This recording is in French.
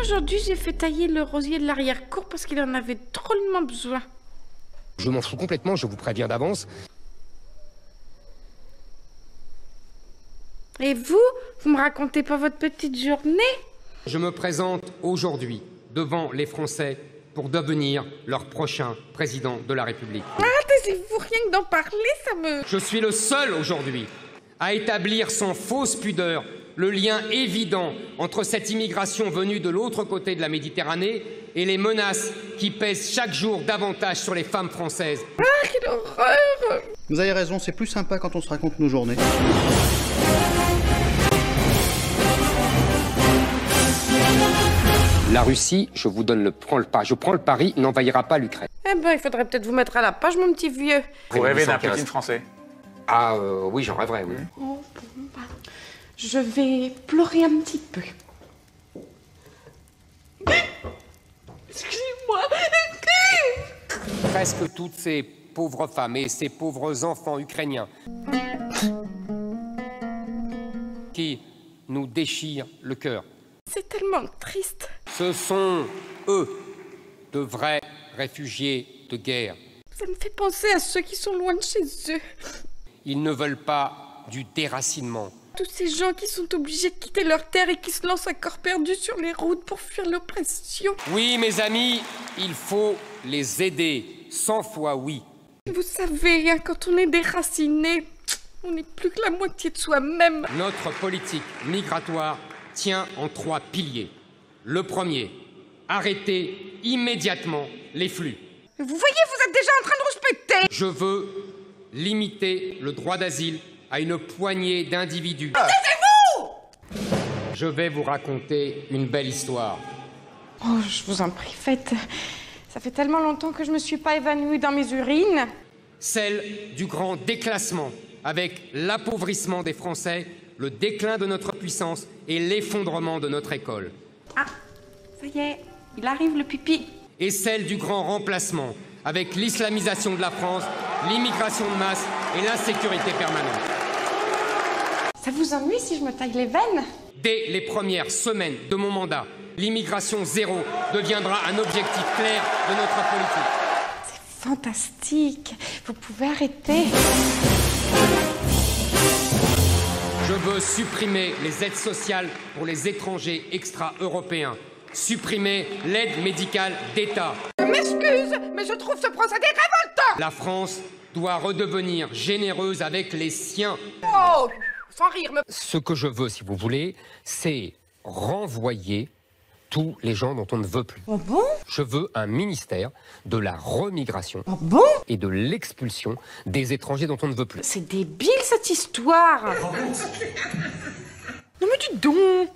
Aujourd'hui, j'ai fait tailler le rosier de l'arrière-cour parce qu'il en avait drôlement besoin. Je m'en fous complètement, je vous préviens d'avance. Et vous me racontez pas votre petite journée? Je me présente aujourd'hui devant les Français pour devenir leur prochain président de la République. Ah, taisez-vous, rien que d'en parler, ça me... Je suis le seul aujourd'hui à établir sans fausse pudeur le lien évident entre cette immigration venue de l'autre côté de la Méditerranée et les menaces qui pèsent chaque jour davantage sur les femmes françaises. Ah, quelle horreur! Vous avez raison, c'est plus sympa quand on se raconte nos journées. La Russie, je vous donne je prends le pari, n'envahira pas l'Ukraine. Eh ben, il faudrait peut-être vous mettre à la page, mon petit vieux. Vous rêvez d'un Poutine français? Ah oui, j'en rêverais, oui. Oh, bon, bah, je vais pleurer un petit peu. Excusez-moi. Presque toutes ces pauvres femmes et ces pauvres enfants ukrainiens qui nous déchirent le cœur. C'est tellement triste. Ce sont, eux, de vrais réfugiés de guerre. Ça me fait penser à ceux qui sont loin de chez eux. Ils ne veulent pas du déracinement. Tous ces gens qui sont obligés de quitter leur terre et qui se lancent à corps perdu sur les routes pour fuir l'oppression. Oui, mes amis, il faut les aider. 100 fois oui. Vous savez, hein, quand on est déraciné, on n'est plus que la moitié de soi-même. Notre politique migratoire tient en 3 piliers. Le premier, arrêter immédiatement les flux. Vous voyez, vous êtes déjà en train de respecter. Je veux limiter le droit d'asile à une poignée d'individus. Taisez-vous! Je vais vous raconter une belle histoire. Oh, je vous en prie, faites. Ça fait tellement longtemps que je me suis pas évanouie dans mes urines. Celle du grand déclassement, avec l'appauvrissement des Français, le déclin de notre puissance et l'effondrement de notre école. Ah, ça y est, il arrive le pipi. Et celle du grand remplacement, avec l'islamisation de la France, l'immigration de masse et l'insécurité permanente. Ça vous ennuie si je me taille les veines? Dès les premières semaines de mon mandat, l'immigration zéro deviendra un objectif clair de notre politique. C'est fantastique. Vous pouvez arrêter. Je veux supprimer les aides sociales pour les étrangers extra-européens. Supprimer l'aide médicale d'État. Je m'excuse, mais je trouve ce procédé révoltant. La France doit redevenir généreuse avec les siens. Oh, sans rire, Ce que je veux, si vous voulez, c'est renvoyer tous les gens dont on ne veut plus. Oh bon? Je veux un ministère de la remigration Oh bon? et de l'expulsion des étrangers dont on ne veut plus. C'est débile cette histoire. Non mais dis donc.